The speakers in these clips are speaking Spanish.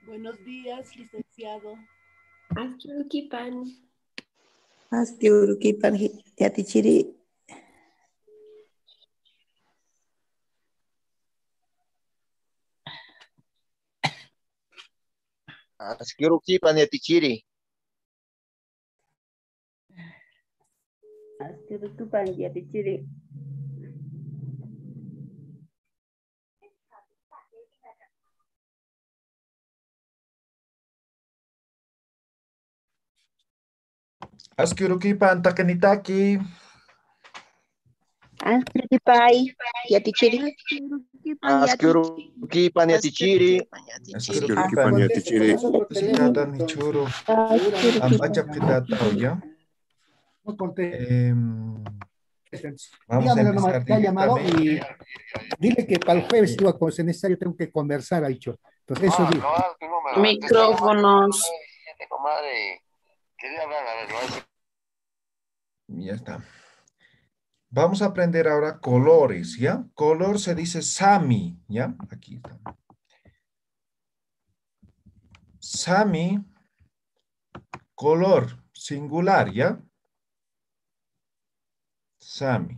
Buenos días, licenciado. Askiurukipan. Askiurukipan yatichiri. Askiurukipan yatichiri. Askiurukipan yatichiri. Askiurukipan takanitaki. Askiurukipai. Yatichiri. Askiurukipan yatichiri. Askiurukipan yatichiri. Sikatan hichuru. Ambacha pitata ya. Vamos a Dígamelo nomás, empezar te ha llamado y directamente. dile que para el jueves, cuando sea necesario, tengo que conversar, ha dicho. Entonces, eso digo. Micrófonos. Ya está. Vamos a aprender ahora colores, ¿ya? Color se dice Sami, ¿ya? Aquí está. Sami, color, singular, ¿ya? Sami.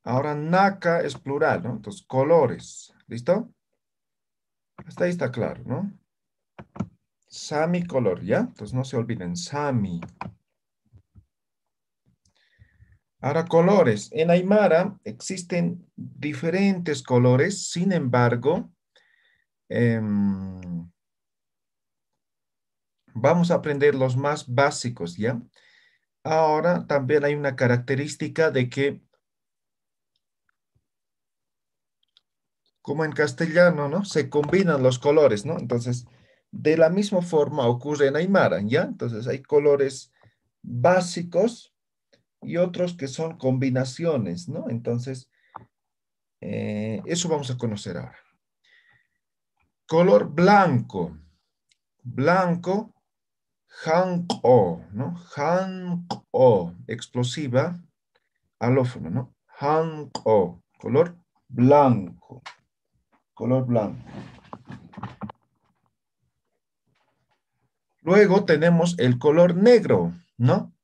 Ahora Naka es plural, ¿no? Entonces, colores, ¿listo? Hasta ahí está claro, ¿no? Sami, color, ¿ya? Entonces, no se olviden, Sami. Ahora, colores. En Aymara existen diferentes colores, sin embargo, vamos a aprender los más básicos, ¿ya? Ahora, también hay una característica de que, como en castellano, ¿no? Se combinan los colores, ¿no? Entonces, de la misma forma ocurre en Aymara, ¿ya? Entonces, hay colores básicos y otros que son combinaciones, ¿no? Entonces, eso vamos a conocer ahora. Color blanco. Blanco, hanko, ¿no? Hanko, explosiva, alófono, ¿no? Hanko, color blanco. Color blanco. Luego tenemos el color negro, ¿no?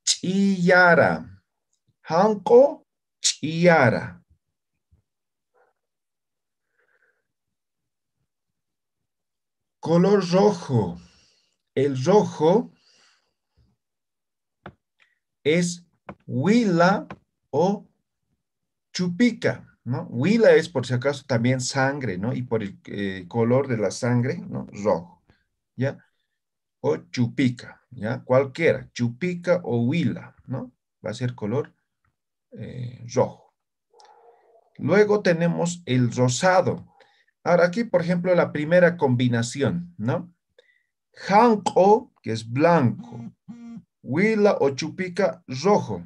Chiyara. Hanko, chiyara. Color rojo. El rojo es huila o chupica, ¿no? Huila es por si acaso también sangre, ¿no? Y por el color de la sangre, ¿no? Rojo, ¿ya? O chupica, ¿ya? Cualquiera, chupica o huila, ¿no? Va a ser color rojo. Luego tenemos el rosado. Ahora aquí, por ejemplo, la primera combinación, ¿no? Hanko, que es blanco. Huila o chupica, rojo.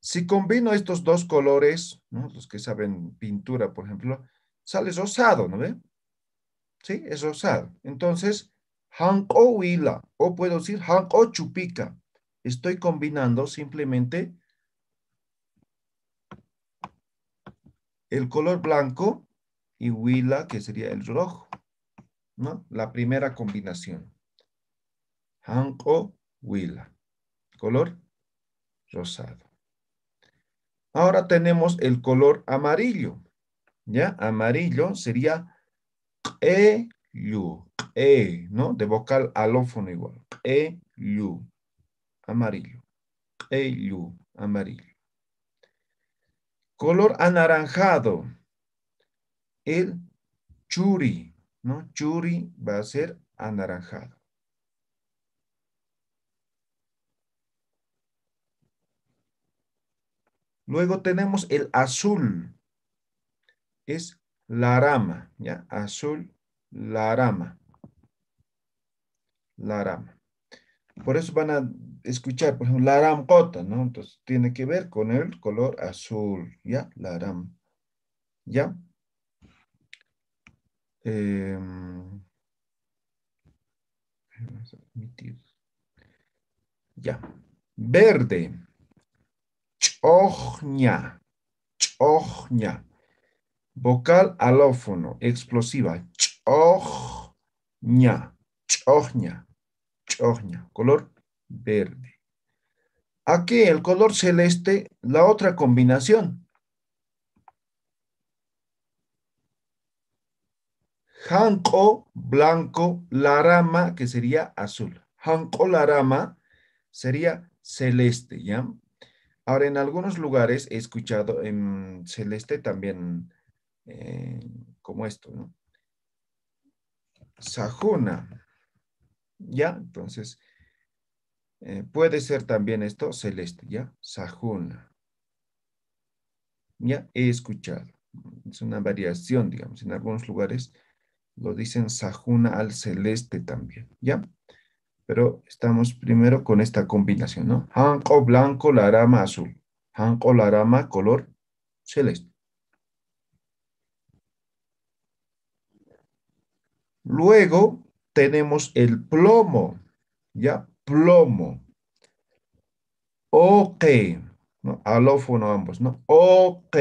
Si combino estos dos colores, ¿no? Los que saben pintura, por ejemplo, sale rosado, ¿no ve? Sí, es rosado. Entonces, hanko huila, o puedo decir hanko chupica. Estoy combinando simplemente el color blanco y huila, que sería el rojo, ¿no? La primera combinación. Hanko huila, color rosado. Ahora tenemos el color amarillo, ¿ya? Amarillo sería yu, ¿no? De vocal alófono igual. Yu, amarillo. Yu, amarillo. Color anaranjado. El churi, ¿no? Churi va a ser anaranjado. Luego tenemos el azul. Es la rama, ¿ya? Azul, la rama. La rama. Por eso van a escuchar, por ejemplo, la ramcota, ¿no? Entonces, tiene que ver con el color azul, ¿ya? La ram, ¿ya? Vamos a omitir. Ya. Verde. Chojña. Chojña. Vocal alófono. Explosiva. Chojña. Chojña. Chojña. Color verde. Aquí el color celeste, la otra combinación. Janco, blanco, larama, que sería azul. Janco, larama, sería celeste, ¿ya? Ahora, en algunos lugares he escuchado en celeste también como esto, ¿no? Sajuna, ¿ya? Entonces, puede ser también esto celeste, ¿ya? Sajuna. Ya he escuchado. Es una variación, digamos. En algunos lugares lo dicen sajuna al celeste también, ¿ya? Pero estamos primero con esta combinación, ¿no? Janco blanco, larama azul. Janco larama color celeste. Luego tenemos el plomo, ¿ya? Plomo. Ok, ¿no? Alófono ambos, ¿no? Ok,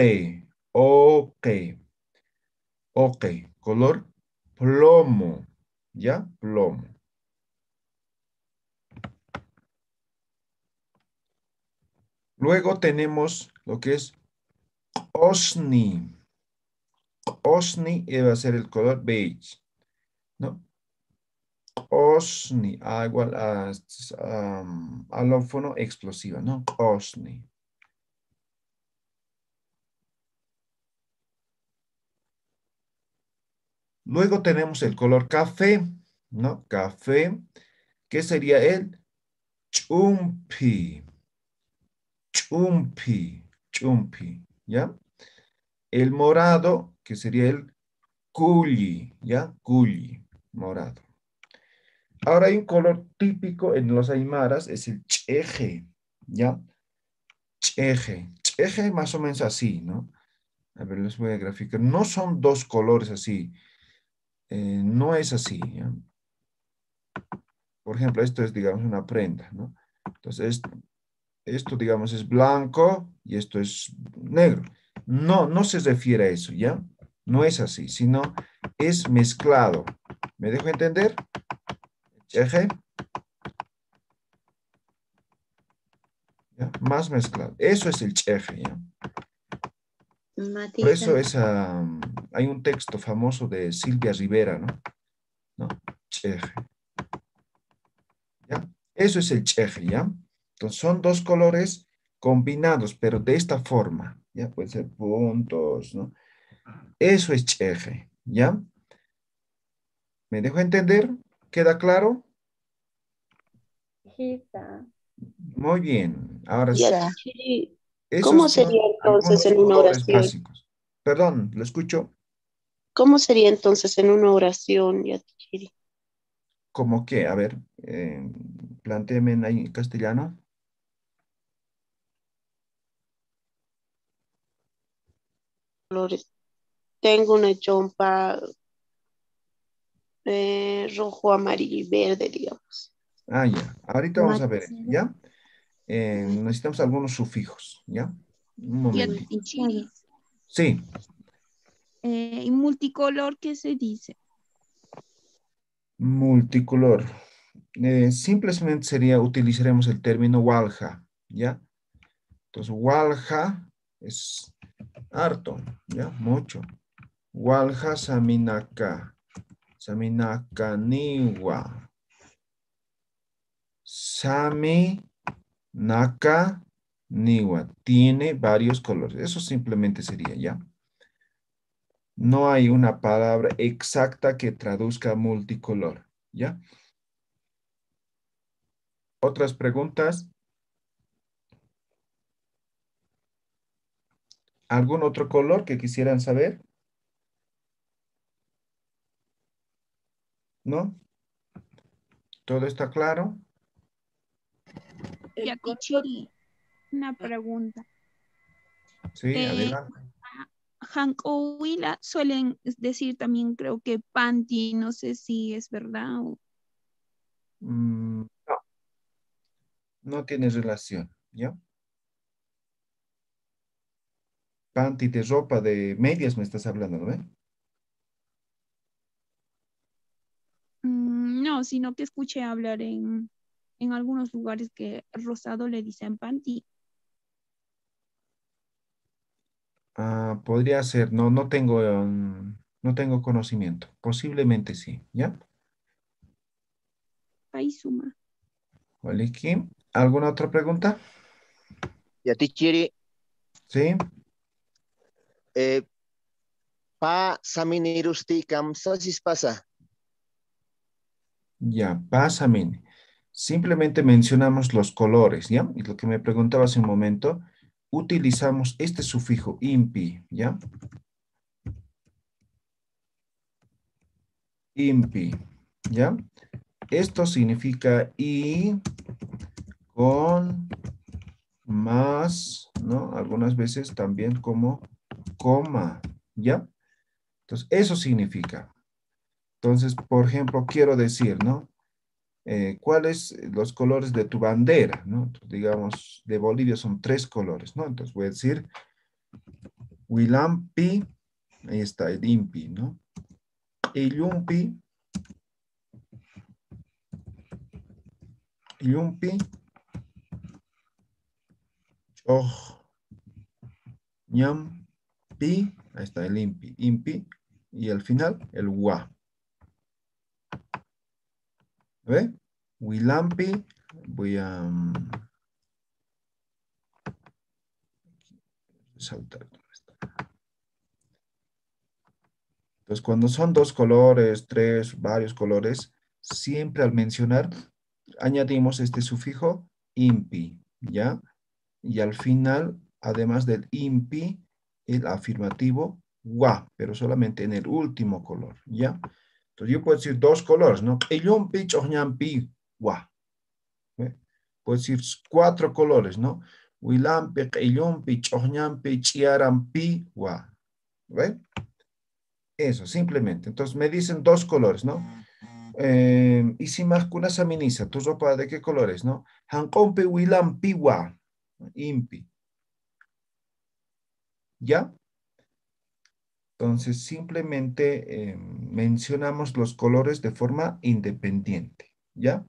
ok, ok. Color plomo, ¿ya? Plomo. Luego tenemos lo que es osni. Osni va a ser el color beige, ¿no? Osni, igual a alófono explosiva, ¿no? Osni. Luego tenemos el color café, ¿no? Café, que sería el chumpi. Chumpi, chumpi, ¿ya? El morado, que sería el culli, ¿ya? Culli, morado. Ahora hay un color típico en los aymaras, es el cheje, ¿ya? Cheje. Cheje más o menos así, ¿no? A ver, les voy a graficar. No son dos colores así. No es así, ¿ya? Por ejemplo, esto es, digamos, una prenda, ¿no? Entonces, esto, digamos, es blanco y esto es negro. No, no se refiere a eso, ¿ya? No es así, sino es mezclado. ¿Me dejo entender? Cheje. ¿Ya? Más mezclado. Eso es el cheje, ¿ya? Por eso es, hay un texto famoso de Silvia Rivera, ¿no? ¿No? Cheje. ¿Ya? Eso es el cheje, ¿ya? Entonces son dos colores combinados, pero de esta forma, ¿ya? Puede ser puntos, ¿no? Eso es cheje, ¿ya? ¿Me dejo entender? ¿Queda claro? Sí, está. Muy bien. Ahora sí. Ya. ¿Cómo Esos son sería entonces algunos en una colores oración? básicos. Perdón, ¿lo escucho? ¿Cómo sería entonces en una oración, Yatichiri? ¿Cómo qué? A ver, plantéeme en castellano. Colores. Tengo una chompa rojo, amarillo y verde, digamos. Ah, ya. Ahorita vamos a ver, Matsuri. ¿ya? Necesitamos algunos sufijos, ¿ya? Un momentito. Yatichiri. Sí, ¿Y multicolor qué se dice? multicolor. Simplemente sería, utilizaremos el término walja, ¿ya? Entonces, walja es harto, ¿ya? Mucho. Walja saminaka. Saminaka niwa. Sami naka niwa. Tiene varios colores. Eso simplemente sería, ¿ya? No hay una palabra exacta que traduzca multicolor, ¿ya? ¿Otras preguntas? ¿Algún otro color que quisieran saber? ¿No? ¿Todo está claro? El color, Yatichiri, una pregunta. Sí, Eh, adelante. Hankohuila suelen decir también, creo que panty, no sé si es verdad. No, no tiene relación, ¿ya? Panty de ropa, de medias me estás hablando, ¿no? No, sino que escuché hablar en algunos lugares que rosado le dicen panty. Ah, podría ser, no, no tengo conocimiento. Posiblemente sí, ¿ya? Paisuma. Vale, Kim. ¿Alguna otra pregunta? Yati chiri. Sí. Pa samini rusticam sasis pasa. Ya, pásame. Simplemente mencionamos los colores, ¿ya? Y lo que me preguntaba hace un momento, utilizamos este sufijo impi, ¿ya? Impi, ¿ya? Esto significa y con más, ¿no? Algunas veces también como coma, ¿ya? Entonces, eso significa. Entonces, por ejemplo, quiero decir, ¿no? ¿Cuáles los colores de tu bandera, ¿no? Entonces, digamos, de Bolivia son 3 colores, ¿no? Entonces voy a decir Huilampi, ahí está el impi, ¿no? Illumpi, Choj, Ñampi, ahí está el impi, y al final el Wa. ¿Ve? Huilampi, voy a saltar. Entonces, cuando son 2 colores, 3, varios colores, siempre al mencionar, añadimos este sufijo impi, ¿ya? Y al final, además del impi, el afirmativo wa, pero solamente en el último color, ¿ya? Entonces, yo puedo decir 2 colores, ¿no? Illumpi, choñampi, wa. ¿Ve? Puedo decir 4 colores, ¿no? Huilampi, illumpi, choñampi, chiarampi, wa. ¿Ve? Eso, simplemente. Entonces me dicen 2 colores, ¿no? Y si más que una saminiza, ¿tu ropa de qué colores, no? Hankompe wilam piwa, impi. ¿Ya? Entonces simplemente mencionamos los colores de forma independiente, ¿ya?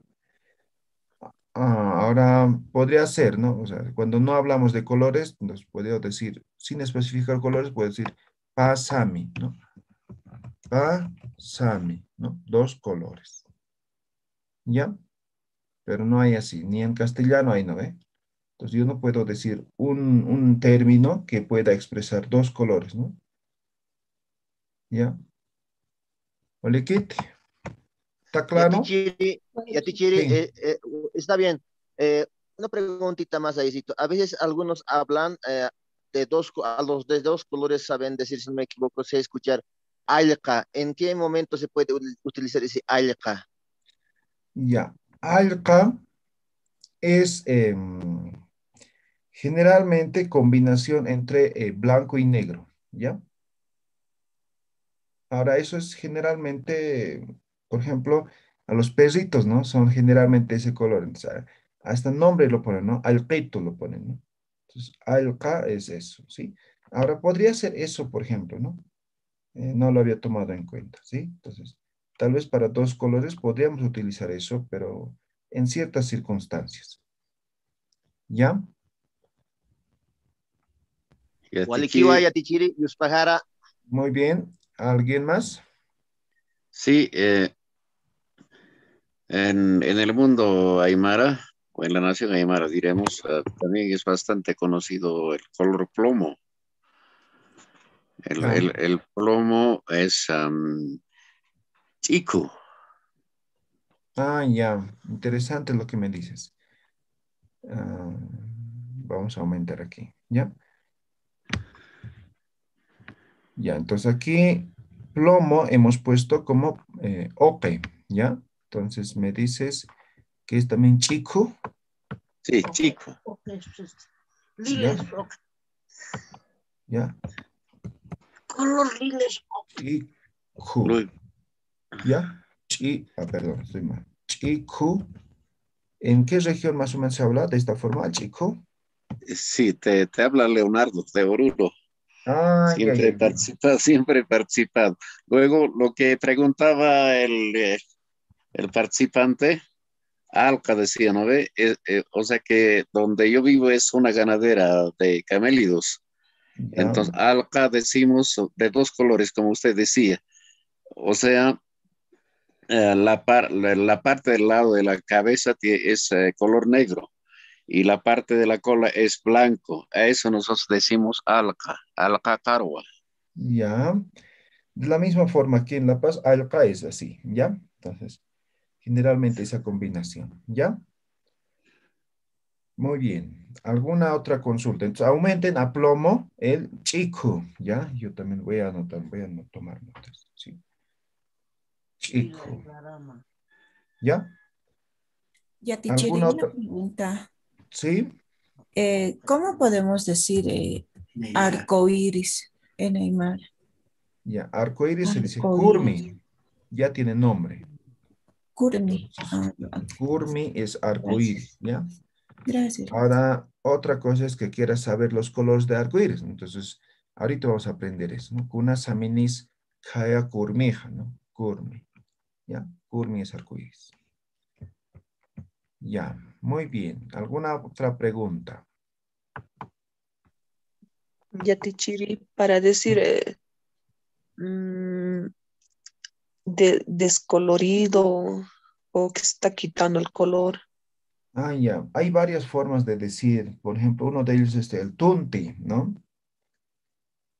Ahora podría ser, ¿no? O sea, cuando no hablamos de colores, nos podría decir, sin especificar colores, puedo decir pasami, ¿no? Pasami, ¿no? 2 colores. ¿Ya? Pero no hay así, ni en castellano hay, ¿no ve? Entonces yo no puedo decir un término que pueda expresar 2 colores, ¿no? ¿Ya? Olikit, ¿está Yati claro? chiri. Yati chiri. Sí, Está bien. Eh, una preguntita más ahí. A veces algunos hablan a los de 2 colores saben decir, si no me equivoco, sé escuchar alqa. ¿En qué momento se puede utilizar ese alqa? ya. Alca es generalmente combinación entre blanco y negro, ¿ya? Ahora eso es generalmente, por ejemplo, a los perritos, ¿no? Son generalmente ese color. Entonces, hasta nombre lo ponen, ¿no? Alquito lo ponen, ¿no? Entonces, alca es eso, ¿sí? Ahora podría ser eso, por ejemplo, ¿no? No lo había tomado en cuenta, ¿sí? Entonces, tal vez para 2 colores podríamos utilizar eso, pero en ciertas circunstancias, ¿ya? Walikiwa Yatichiri, yati chiri yuspajara. Muy bien. ¿Alguien más? sí, en el mundo Aymara, o en la nación Aymara, diremos, también es bastante conocido el color plomo. Ya. El plomo es chico. Ya. Interesante lo que me dices. Ah, vamos a aumentar aquí, ¿ya? Ya, entonces aquí plomo hemos puesto como OK, ¿ya? Entonces me dices que es también chico, Sí, chico. ¿ya? ¿Ya? Chico, Luego, ¿ya? Perdón, estoy mal. Chiku. ¿En qué región más o menos se habla de esta forma, chico? Sí, te habla Leonardo de Oruro. Ay, ay, ay. Siempre he participado. Luego, lo que preguntaba el participante, Alca decía, ¿no ve? O sea que donde yo vivo es una ganadera de camélidos. Ya, Entonces, Alca decimos de dos colores, como usted decía. O sea, la parte del lado de la cabeza es color negro y la parte de la cola es blanco. A eso nosotros decimos alca, alca carwa. ya. De la misma forma aquí en La Paz, acá es así, ¿ya? Entonces, generalmente esa combinación, ¿ya? Muy bien. ¿Alguna otra consulta? Entonces, aumenten a plomo el chico, ¿ya? Yo también voy a anotar, tomar notas, ¿sí? Chico, ¿ya? Ya, teacher, ¿Alguna y una otra? pregunta. ¿Sí? ¿Cómo podemos decir arco iris en Aymara? Ya, arcoíris se dice Arco iris. curmi, ya tiene nombre. Kurmi. Entonces, curmi es arcoíris, Gracias. ¿ya? Gracias. Ahora, otra cosa es que quieras saber los colores de arcoíris. Entonces, ahorita vamos a aprender eso, ¿no? Kuna saminis kaya kurmija, ¿no? Kurmi, ¿ya? Kurmi es arcoíris. Ya, muy bien. ¿Alguna otra pregunta? Yatichiri, para decir mm, descolorido o que está quitando el color. Ah, ya. Hay varias formas de decir. Por ejemplo, uno de ellos es el tunti, ¿no?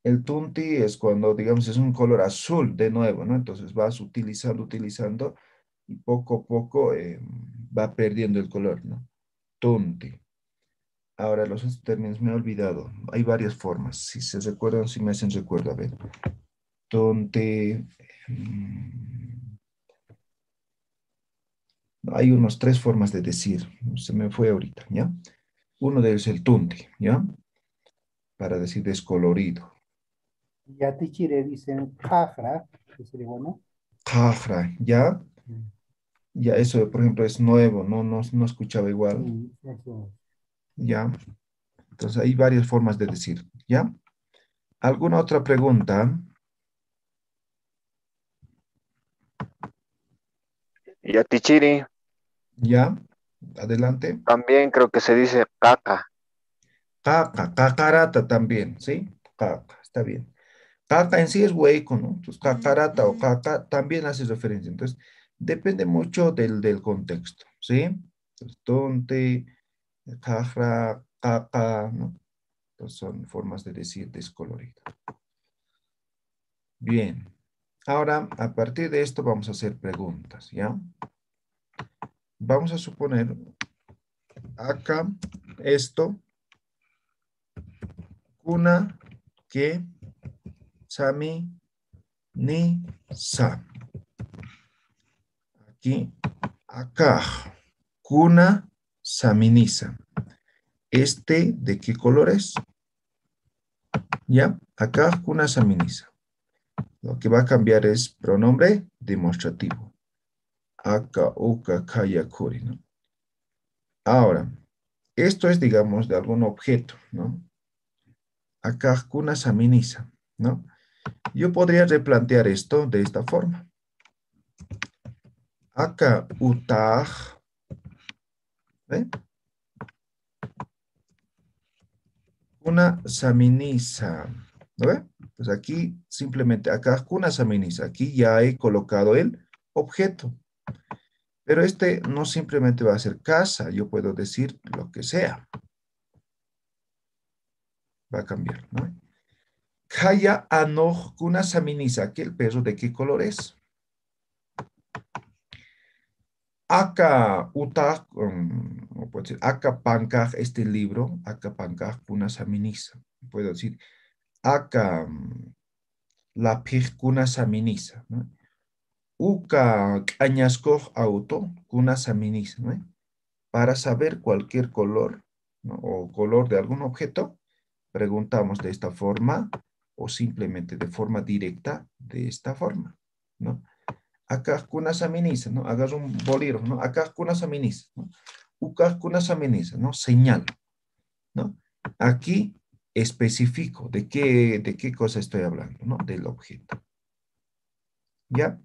El tunti es cuando, digamos, es un color azul de nuevo, ¿no? Entonces vas utilizando y poco a poco va perdiendo el color, ¿no? Tunti. Ahora, los otros términos me he olvidado. Hay varias formas. Si se recuerdan, si me hacen recuerdo. A ver. Tunti. Hay unos tres formas de decir. Se me fue ahorita, ¿ya? Uno de ellos es el tunti, ¿ya? Para decir descolorido. Yatichiri dicen jajra, que sería bueno. Jajra, ¿ya? Ya eso, por ejemplo, es nuevo, no escuchaba igual, Sí, eso. ¿ya? Entonces hay varias formas de decir, ¿ya? ¿Alguna otra pregunta? Y a Tichiri ¿Ya? Adelante. también creo que se dice caca. Caca, cacarata también, ¿sí? Caca, está bien. Caca en sí es hueco, ¿no? Entonces, cacarata o caca también hace referencia. Entonces, depende mucho del contexto, ¿sí? Entonces, tonte, cajra, caca, ¿no? Entonces, son formas de decir descolorido. Bien. Ahora, a partir de esto, vamos a hacer preguntas, ¿ya? Vamos a suponer acá esto, kuna, que, sami, ni, sa. Aquí, acá, kuna, saminisa. ¿Este de qué color es? ¿Ya? Acá, kuna, saminisa. Lo que va a cambiar es pronombre demostrativo. Aka, uka, kaya, kuri, ¿no? Ahora, esto es, digamos, de algún objeto, ¿no? Acá, kuna, saminisa, ¿no? Yo podría replantear esto de esta forma. Acá, utaj, ¿ve? Kuna, saminisa, ¿no ve? Pues aquí simplemente, acá, kuna, saminisa. Aquí ya he colocado el objeto. Pero este no simplemente va a ser casa, yo puedo decir lo que sea. Va a cambiar, ¿no? Kaya anoj kuna saminisa. Aquí el perro de qué color es. Aka utak, o puede decir, aka pankaj, este libro, aka pankaj kuna saminisa. Puedo decir, aka lapij kuna saminisa, ¿no? Uka añascoj auto kuna saminisa, ¿no? Para saber cualquier color, ¿no? O color de algún objeto, preguntamos de esta forma o simplemente de forma directa de esta forma, ¿no? Acá kuna saminisa, ¿no? Hagas un bolígrafo, ¿no? Acá kuna saminisa, ¿no? Uka kuna saminisa, ¿no? Señal, ¿no? Aquí especifico de qué cosa estoy hablando, ¿no? Del objeto. ¿Ya?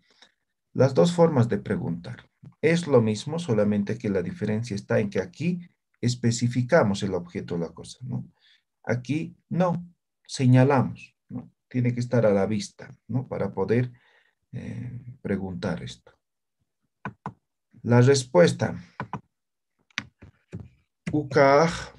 Las dos formas de preguntar. Es lo mismo, solamente que la diferencia está en que aquí especificamos el objeto de la cosa, ¿no? Aquí no, señalamos, ¿no? Tiene que estar a la vista, ¿no? Para poder preguntar esto. La respuesta. Ukaj.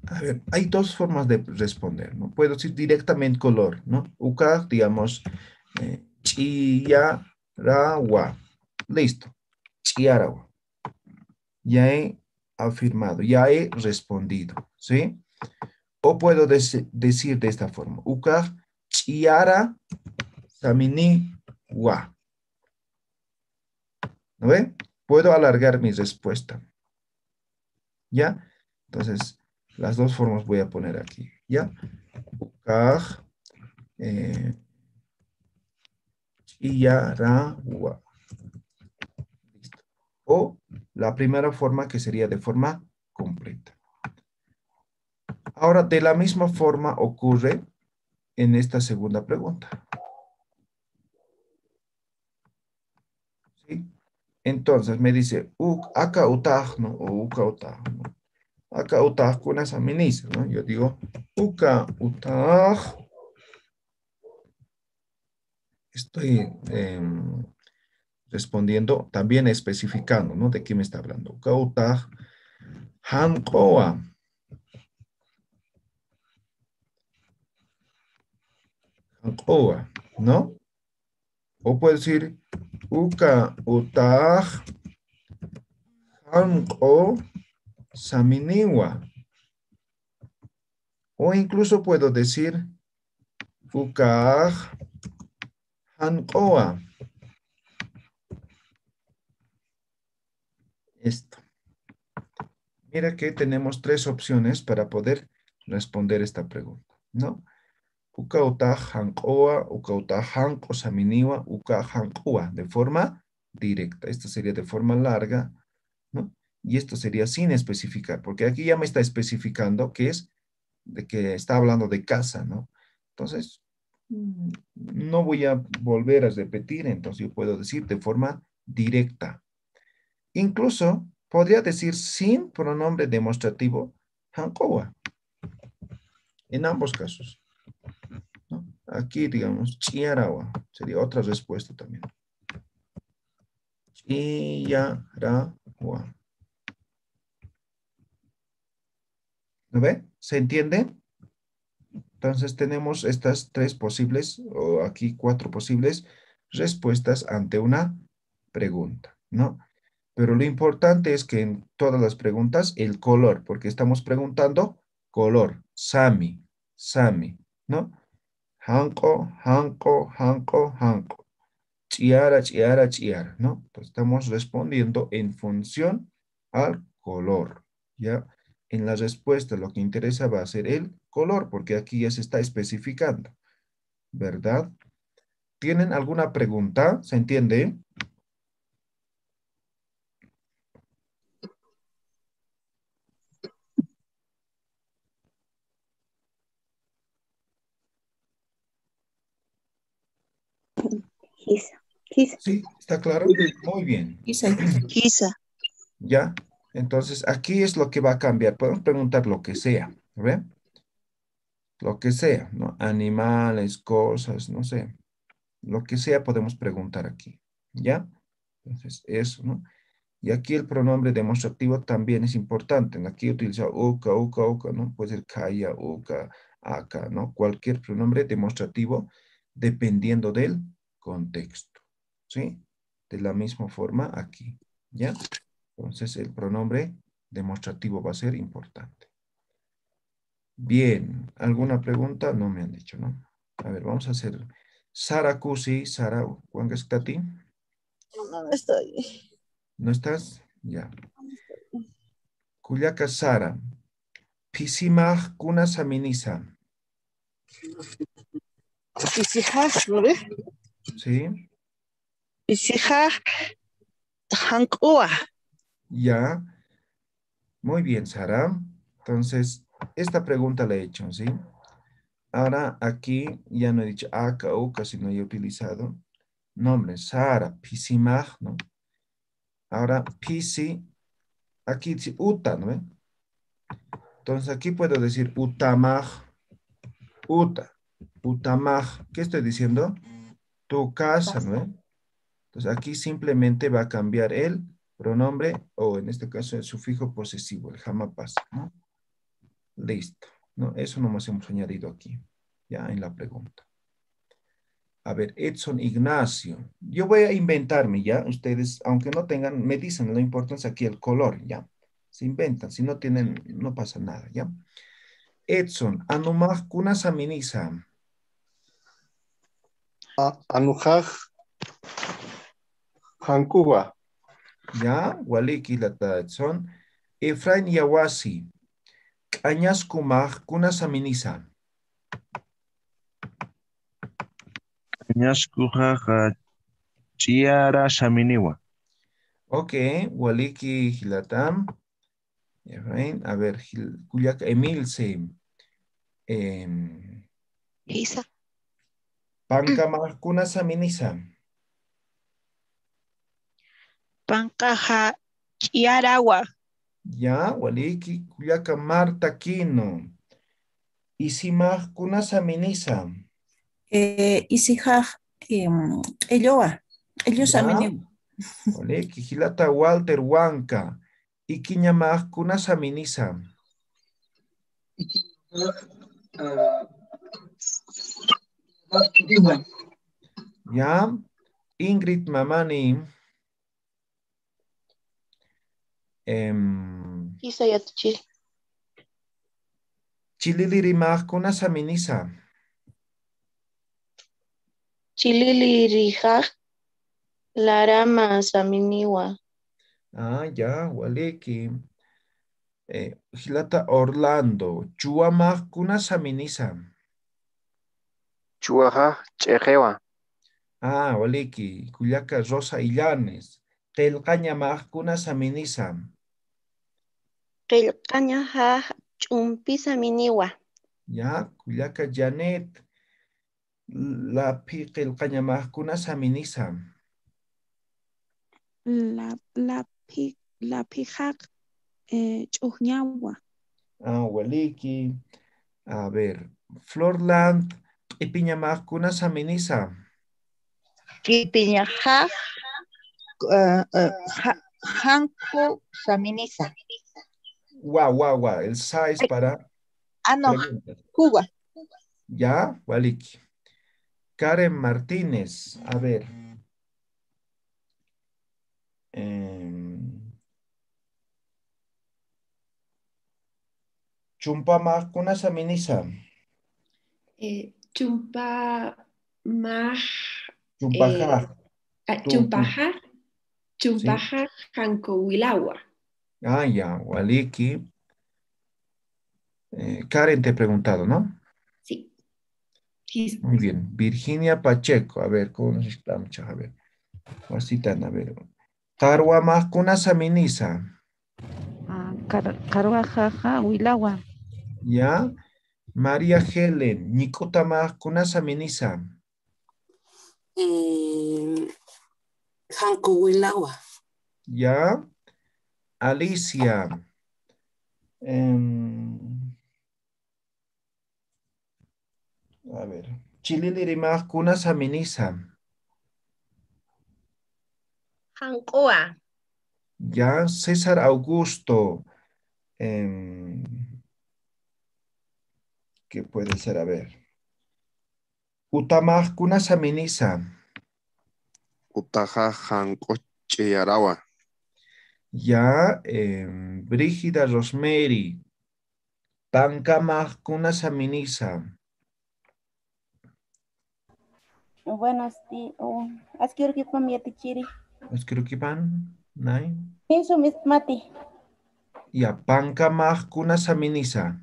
A ver, hay dos formas de responder, ¿no? Puedo decir directamente color, ¿no? Ukaj, digamos, chiyarawa. Listo. Chiyarawa. Ya he afirmado, ya he respondido, ¿sí? O puedo decir de esta forma. Ukaj chiyara samini wa. ¿No ve? Puedo alargar mi respuesta. ¿Ya? Entonces, las dos formas voy a poner aquí. ¿Ya? Ukaj chiyarawa. Listo. O la primera forma que sería de forma completa. Ahora, de la misma forma ocurre en esta segunda pregunta. ¿Sí? Entonces me dice, acá utaj, ¿no? O uka utaj, ¿no? Acá utaj con esa minisa, ¿no? Yo digo, uka utaj. Estoy respondiendo, también especificando, ¿no? ¿De qué me está hablando? Uka utaj hankoa. Hankoa, ¿no? O puedo decir, uka utaj hanko saminiwa. O incluso puedo decir, ukaj hankoa. Esto. Mira que tenemos tres opciones para poder responder esta pregunta, ¿no? Uka uta hankoa, uka uta hanko saminiwa, uka hankoa, de forma directa. Esto sería de forma larga, ¿no? Y esto sería sin especificar, porque aquí ya me está especificando que es de que está hablando de casa, ¿no? Entonces, no voy a volver a repetir, entonces yo puedo decir de forma directa. Incluso podría decir sin pronombre demostrativo hankoa. En ambos casos, ¿no? Aquí, digamos, chiarawa. Sería otra respuesta también. Chiarawa. ¿Lo ve? ¿Se entiende? Entonces tenemos estas tres posibles, o aquí cuatro posibles respuestas ante una pregunta, ¿no? Pero lo importante es que en todas las preguntas, el color, porque estamos preguntando color, sami, sami, ¿no? Hanko, hanko, hanko, hanko. Chiara, chiara, chiara, ¿no? Pues estamos respondiendo en función al color, ¿ya? En la respuesta lo que interesa va a ser el color, porque aquí ya se está especificando, ¿verdad? ¿Tienen alguna pregunta? ¿Se entiende? Quizá, quizá. Sí, ¿está claro? Muy bien. Quizá. ¿Ya? Entonces, aquí es lo que va a cambiar. Podemos preguntar lo que sea, ¿ve? Lo que sea, ¿no? Animales, cosas, no sé. Lo que sea podemos preguntar aquí, ¿ya? Entonces, eso, ¿no? Y aquí el pronombre demostrativo también es importante. Aquí utiliza uka, uka, uka, ¿no? Puede ser kaya, uka, aka, ¿no? Cualquier pronombre demostrativo dependiendo del contexto, ¿sí? De la misma forma aquí, ¿ya? Entonces, el pronombre demostrativo va a ser importante. Bien, ¿alguna pregunta? No me han dicho, ¿no? A ver, vamos a hacer Sara Kusi, Sara, ¿cuándo está a ti? No estoy. ¿No estás? Ya. Kuyaka Sara. Pisimaj kuna saminisa. Pisijaj, ¿no ves? Sí. Pisijaj, Hankua. Ya. Muy bien, Sara. Entonces, esta pregunta la he hecho, ¿sí? Ahora aquí ya no he dicho aka, uka, sino he utilizado nombre. Sara, pisimaj, ¿no? Ahora, pisi, aquí dice uta, ¿no ven? Entonces aquí puedo decir utamaj, uta, utamaj. ¿Qué estoy diciendo? Tu casa, ¿no ven? Entonces aquí simplemente va a cambiar el pronombre o en este caso el sufijo posesivo, el jamapas, ¿no? Listo, ¿no? Eso nomás hemos añadido aquí, ya en la pregunta. A ver, Edson Ignacio. Yo voy a inventarme, ¿ya? Ustedes, aunque no tengan, me dicen, lo importante es aquí el color, ¿ya? Se inventan, si no tienen, no pasa nada, ¿ya? Edson, Anumaj Kunasaminisa. Anujaj Hankuba. ¿Ya? Waliki lata Edson. Efraín Yawasi. Añaskumaj Kunasaminisa. Añaskuja Chiara Shaminiwa. Ok, Waliki Hilatam. Efraín, a ver, Kuyak Emil se. Isa. Pankamaj Kunasaminisa. Pancaja Chiaragua. Ya, Waliki Kuyaka Marta Kino. Isimaj Kunasaminisa. Isijaj Elloa. Ellos Ya. también. Waliki Hilata Walter Huanca. Ikiñamaj Kunasaminisa. Ya. Ingrid Mamani. Isa Yatichiri. Chililirimaj Kunasaminisa. Chililijaj. Larama Saminiwa. Ah, ya, Waliki. Hilata Orlando. Chuamaj Kunasaminisa. Chuaja Chejewa. Ah, Waliki. Kuyaka Rosa Illanes. Telcañamaj Kunasaminisa. Qillqañaja Chumpisa Miniwa. Ya, Kuyaka Janet. Lapi Telcañamaj Kunasaminisa. La pijak chujñagua. Ah, Waliki. A ver. Florland. Ipiñamaj Kunasaminisa. Kipiñaja Hanku Saminisa. Guau. El size para No, preguntas. Cuba. Ya, Waliki. Karen Martínez. A ver. Chumpamaj Kunasaminisa. Chumpa mah Chumpaja. Chumpaja Hankowilawa. Ah, ya, Waliki. Karen te he preguntado, ¿no? Sí. Muy bien. Virginia Pacheco. A ver, ¿cómo nos estamos? A ver. Wasitan, a ver. Karwamaj Kunasaminisa. Carvajaja, Huilagua. Ya. María Helen. Nikutamaj Kunasaminisa. Hanko Huilagua. Ya. Alicia. A ver. Chililirimaj Kunasaminisa. Hankoa. Ya. César Augusto. ¿Qué puede ser? A ver. Utamaj Kunasaminisa. Utaja Hanko Chiarawa. Ya. Brígida Rosemary. Pankamaj Kunasaminisa. Buenos días. Askir que pam yatichiri. Escriban. Nai. Pienso mis mati. Ya. Pankamaj Kunasaminisa.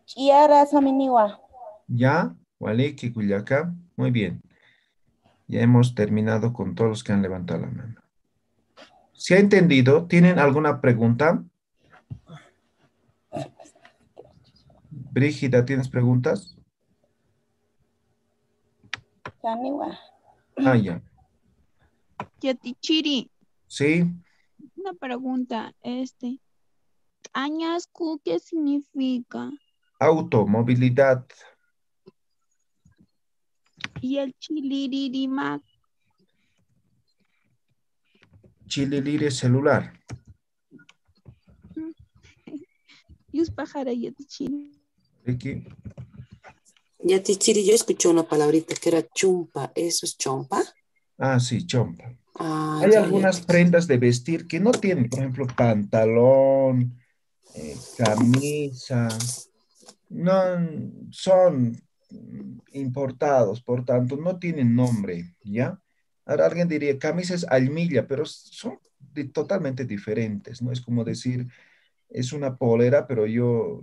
Chiara saminiwa. Ya. Waliki, Culiacán. Muy bien. Ya hemos terminado con todos los que han levantado la mano. ¿Se ha entendido? ¿Tienen alguna pregunta? Brígida, ¿tienes preguntas? Yaniwa. Ah, ya. Yatichiri, Sí. una pregunta, Añascu, ¿qué significa? Automovilidad. Y el chiliririmac, Chililire celular. yus pájara yatichiri. Ricky. Ya, Tichiri, yo escuché una palabrita que era chumpa. ¿Eso es chompa? Ah, sí, chompa. Ah, Hay ya, algunas prendas de vestir que no tienen, por ejemplo, pantalón, camisa, no son importados, por tanto, no tienen nombre, ¿ya? Ahora alguien diría camisas almilla, pero son totalmente diferentes, ¿no? Es como decir, es una polera, pero yo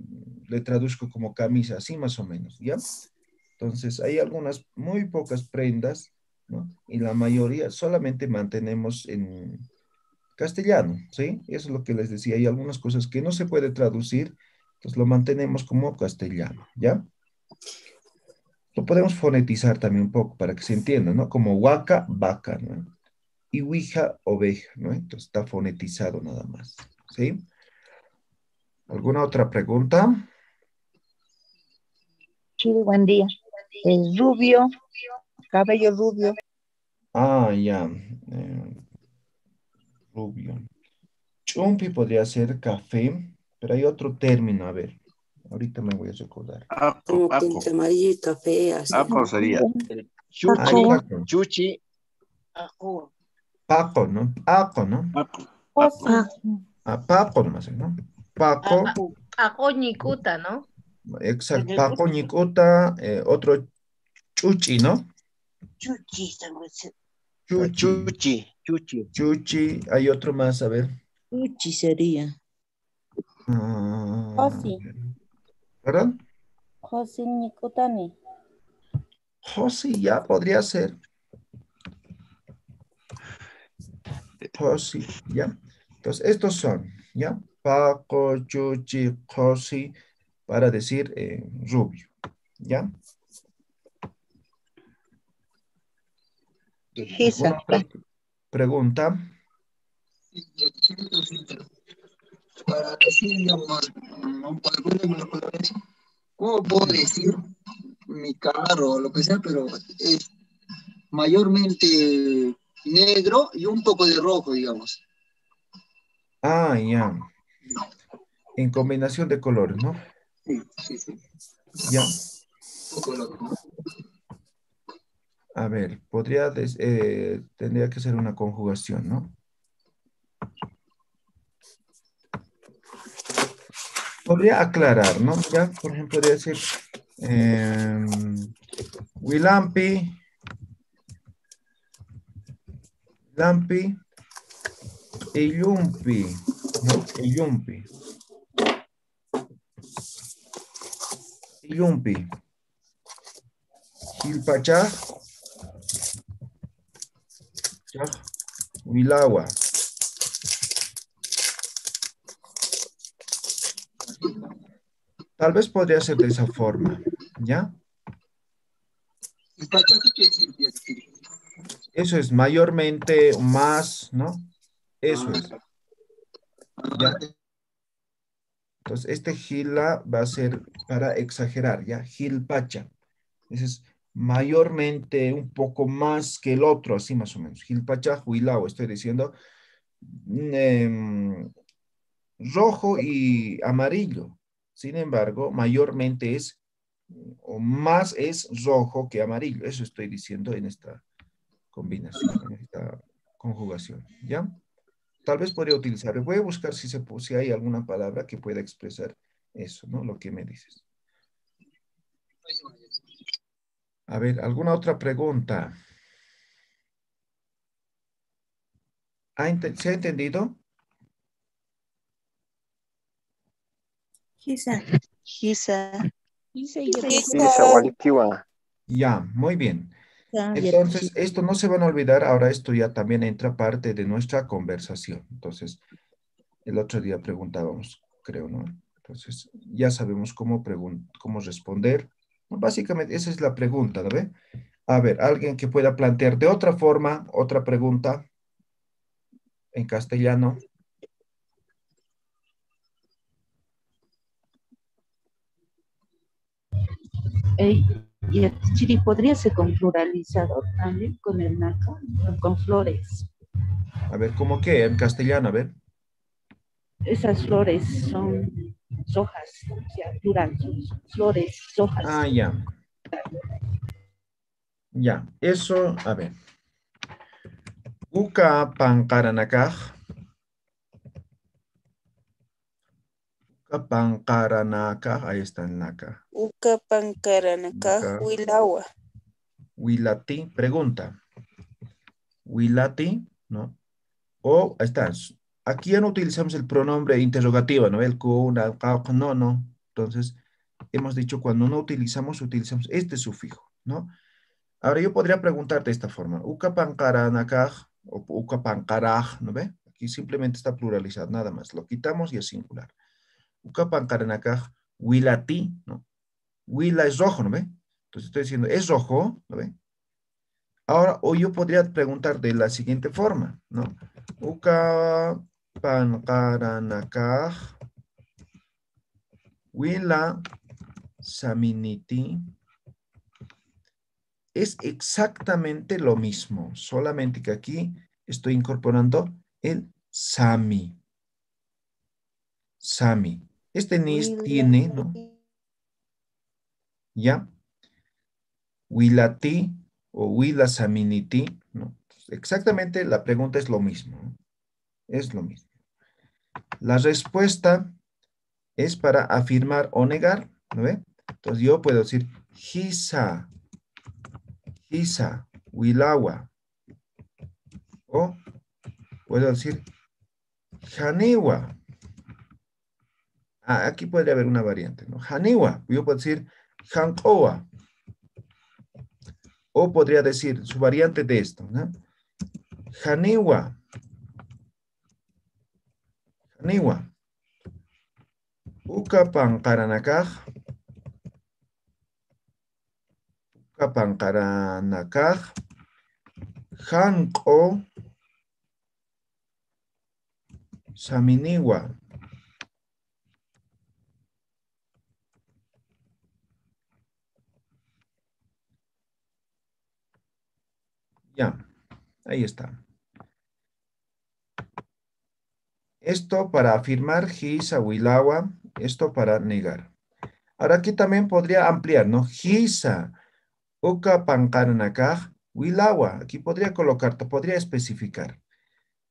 le traduzco como camisa, así más o menos, ¿ya? Entonces, hay algunas, muy pocas prendas, ¿no? Y la mayoría solamente mantenemos en castellano, ¿sí? Eso es lo que les decía. Hay algunas cosas que no se puede traducir, entonces lo mantenemos como castellano, ¿ya? Lo podemos fonetizar también un poco para que se entienda, ¿no? Como huaca, vaca, ¿no? Y huija, oveja, ¿no? Entonces está fonetizado nada más, ¿sí? ¿Alguna otra pregunta? Sí, buen día. El rubio, cabello rubio. Ah, ya. Rubio. Chumpi podría ser café, pero hay otro término, a ver. Ahorita me voy a recordar. Como que entre amarillo y café, así. sería. Ah, Chuchi, Paco. chuchi, Paco, ¿no? Paco, ¿no? Ah, Paco nomás, ¿no? Paco, Ajoñicuta, ¿no? exacto. Paco, Ñicuta, otro Chuchi, ¿no? Chuchi, Chuchi. chuchi. Chuchi, hay otro más, a ver. Chuchi sería. Josi. ¿Perdón? Josi Nikutani. Josi, ya podría ser. Josi, ¿ya? Entonces, estos son, ¿ya? Paco, Chuchi, Josi, para decir rubio, ¿ya? ¿Alguna otra pregunta? Para decir, digamos, ¿cómo puedo decir mi carro o lo que sea, pero es mayormente negro y un poco de rojo, digamos? Ah, ya. En combinación de colores, ¿no? Sí. Ya. Un poco loco. A ver, tendría que ser una conjugación, ¿no? Podría aclarar, ¿no? Ya, por ejemplo, podría decir Wilampi y Yumpi, ¿no? Y Yumpi. Ilpachá, Huilagua. Tal vez podría ser de esa forma, ¿ya? Eso es mayormente más, ¿no? Eso es. ¿Ya? Entonces, este gila va a ser para exagerar, ¿ya? Gilpacha. Ese es mayormente un poco más que el otro, así más o menos. Gilpacha, huilao, estoy diciendo. Rojo y amarillo. Sin embargo, mayormente es, o más es rojo que amarillo. Eso estoy diciendo en esta combinación, en esta conjugación, ¿ya? Tal vez podría utilizar, voy a buscar si hay alguna palabra que pueda expresar eso, ¿no? Lo que me dices. A ver, ¿alguna otra pregunta? ¿Se ha entendido? Gisa. Gisa. Gisa Walikiwa. Ya, muy bien. Ya, Entonces, teacher. esto no se van a olvidar. Ahora esto ya también entra parte de nuestra conversación. Entonces, el otro día preguntábamos, creo, ¿no? Entonces, ya sabemos cómo responder. Básicamente, esa es la pregunta, ¿no ve? A ver, alguien que pueda plantear de otra forma, otra pregunta en castellano. Y el chiri podría ser con pluralizador también, con el naca, con flores. A ver, ¿cómo qué? En castellano, a ver. Esas flores son hojas, o sea, plural, son flores, hojas. Ah, ya. Ya, eso, a ver. Uka pankaranakaj. Uka pankaranakaj. Ahí está el naka. Uka pankaranaka Uka. huilawa. Wilati, pregunta. Wilati, ¿no? O, ahí está. Aquí ya no utilizamos el pronombre interrogativo, ¿no? El kuna, no, no. Entonces, hemos dicho cuando no utilizamos este sufijo, ¿no? Ahora yo podría preguntar de esta forma. Uka pankaranakaj o uka pankaraj, ¿no ve? Aquí simplemente está pluralizado, nada más. Lo quitamos y es singular. Uka pankaranakaj, wilati, ¿no? Wila es rojo, ¿no ve? Entonces estoy diciendo, ¿es rojo? ¿No ve? Ahora, o yo podría preguntar de la siguiente forma, ¿no? Uka pankaranakaj, wila saminiti. Es exactamente lo mismo, solamente que aquí estoy incorporando el sami. Sami. Este nis tiene, ¿no? ¿Ya? Wilati o wila saminiti, ¿no? Exactamente la pregunta es lo mismo, ¿no? Es lo mismo. La respuesta es para afirmar o negar, ¿no ve? Entonces yo puedo decir hisa, wilawa. O puedo decir janiwa. Ah, aquí podría haber una variante, ¿no? Haniwa. Yo puedo decir hankoa. O podría decir su variante de esto, ¿no? Haniwa. Haniwa. Uka pankaranakaj. Uka pankaranakaj. Hanko. Saminiwa. Ya, ahí está. Esto para afirmar hisa wilawa, esto para negar. Ahora aquí también podría ampliar, ¿no? Hisa, uka pankaranakaj, wilawa. Aquí podría colocar, podría especificar.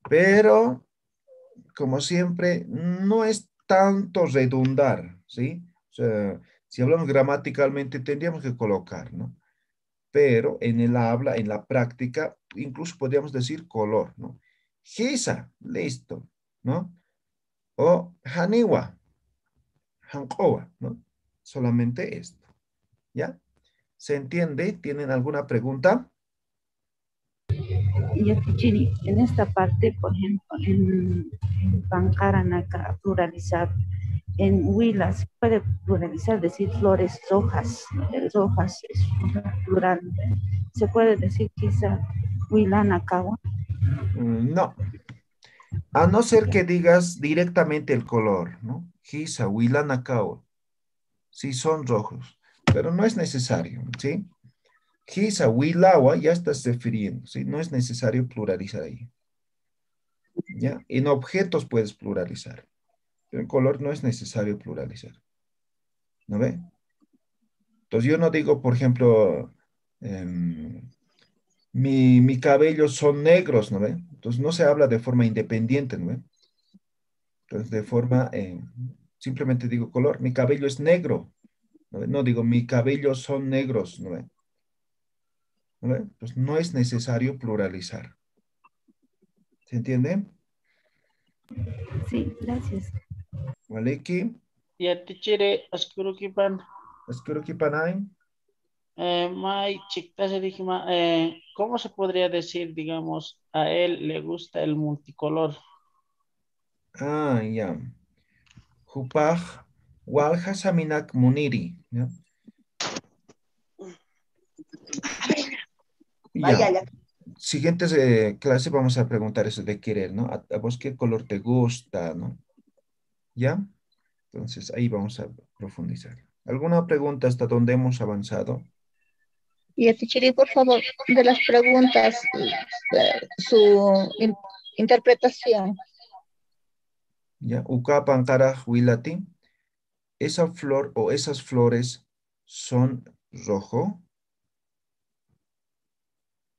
Pero, como siempre, no es tanto redundar, ¿sí? O sea, si hablamos gramaticalmente, tendríamos que colocar, ¿no? Pero en el habla, en la práctica, incluso podríamos decir color, ¿no? Hisa, listo, ¿no? O haniwa, hankoa, ¿no? Solamente esto, ¿ya? ¿Se entiende? ¿Tienen alguna pregunta? Y aquí, Chiri, en esta parte, por ejemplo, en Pancaranaka, pluralizar, en Huila se puede pluralizar, decir flores rojas, rojas es plural. Se puede decir quizá Huila Nakawa. No. A no ser que digas directamente el color, ¿no? Hisa, Huilanacao. Sí, son rojos, pero no es necesario, ¿sí? Hisa, Huilawa, ya estás refiriendo, ¿sí? No es necesario pluralizar ahí. ¿Ya? En objetos puedes pluralizar, pero en color no es necesario pluralizar. ¿No ve? Entonces yo no digo, por ejemplo, mi cabello son negros, ¿no ve? Entonces no se habla de forma independiente, ¿no ve? Entonces de forma, simplemente digo color, mi cabello es negro, ¿no ve? No digo mi cabello son negros, ¿no ve? ¿No ve? Pues no es necesario pluralizar. ¿Se entiende? Sí, gracias. Waleki, Ya teacher, askurukipan. Askurukipanay. May chicta se dije, ¿cómo se podría decir, digamos, a él le gusta el multicolor? Ah, ya. Hupaj walhasaminak muniri. ¿Ya? Ya. Siguientes clase vamos a preguntar eso de querer, ¿no? ¿A vos qué color te gusta, no? ¿Ya? Entonces ahí vamos a profundizar. ¿Alguna pregunta hasta donde hemos avanzado? Y Tichiri, por favor, de las preguntas, su interpretación. ¿Ya? Uka pankara huilati. Esa flor o esas flores son rojo.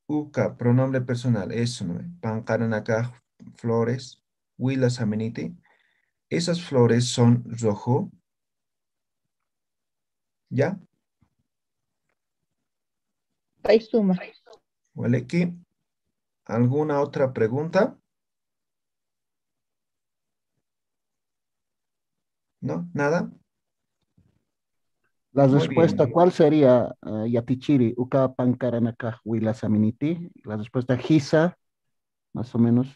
Uka, pronombre personal, eso, ¿no? Pankaranaka, flores. Huila sameniti. Esas flores son rojo. ¿Ya? Paisuma. ¿Vale? Aquí. ¿Alguna otra pregunta? ¿No? ¿Nada? La Muy respuesta, bien. ¿cuál sería, Yatichiri? Uka pankaranaka huila saminiti. La respuesta, Gisa, más o menos.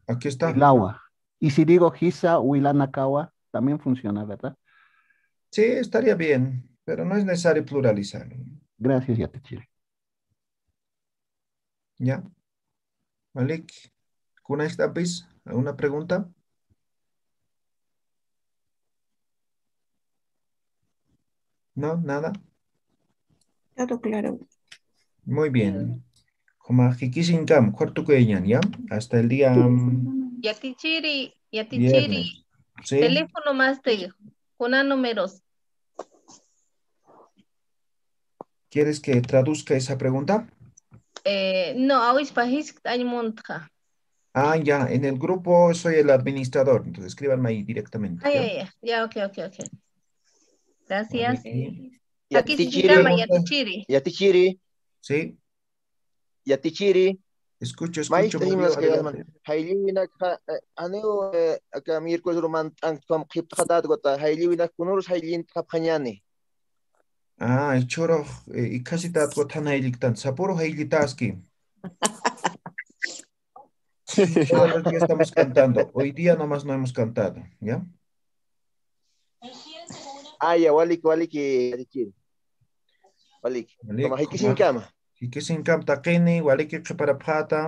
Aquí está. Huilawa. Y si digo Gisa, huila nakawa, también funciona, ¿verdad? Sí, estaría bien, pero no es necesario pluralizar. Gracias, Yatichiri. ¿Ya? Malik, ¿kuna estapis? ¿Alguna pregunta? ¿No? ¿Nada? Todo claro. Muy bien. Como Jikisinkam, cuarto que ¿ya? Hasta el día Yatichiri, viernes. ¿Sí? teléfono más de una números. ¿Quieres que traduzca esa pregunta? No, ahora país hay monta. Ah, ya, en el grupo soy el administrador, entonces escríbanme ahí directamente. Ya, ok. Gracias. Maliki. Aquí se Yatichiri. llama Yatichiri. Yatichiri. Sí. Yatichiri. Escucho, Maestrimos que adelante. Hailiwinak aneo acá miércoles roman antom khip khadat gota Hailiwinak kunurus Hailin kapkhanyani. Ah, el choro, y casi te tan tan saporo taski. Todos los días estamos cantando. Hoy día nomás no hemos cantado, ¿ya? Ah, ya, walik Yatichiri. Walik. Como hay que sin cama. Y que sin cam taquini, walik que para pata.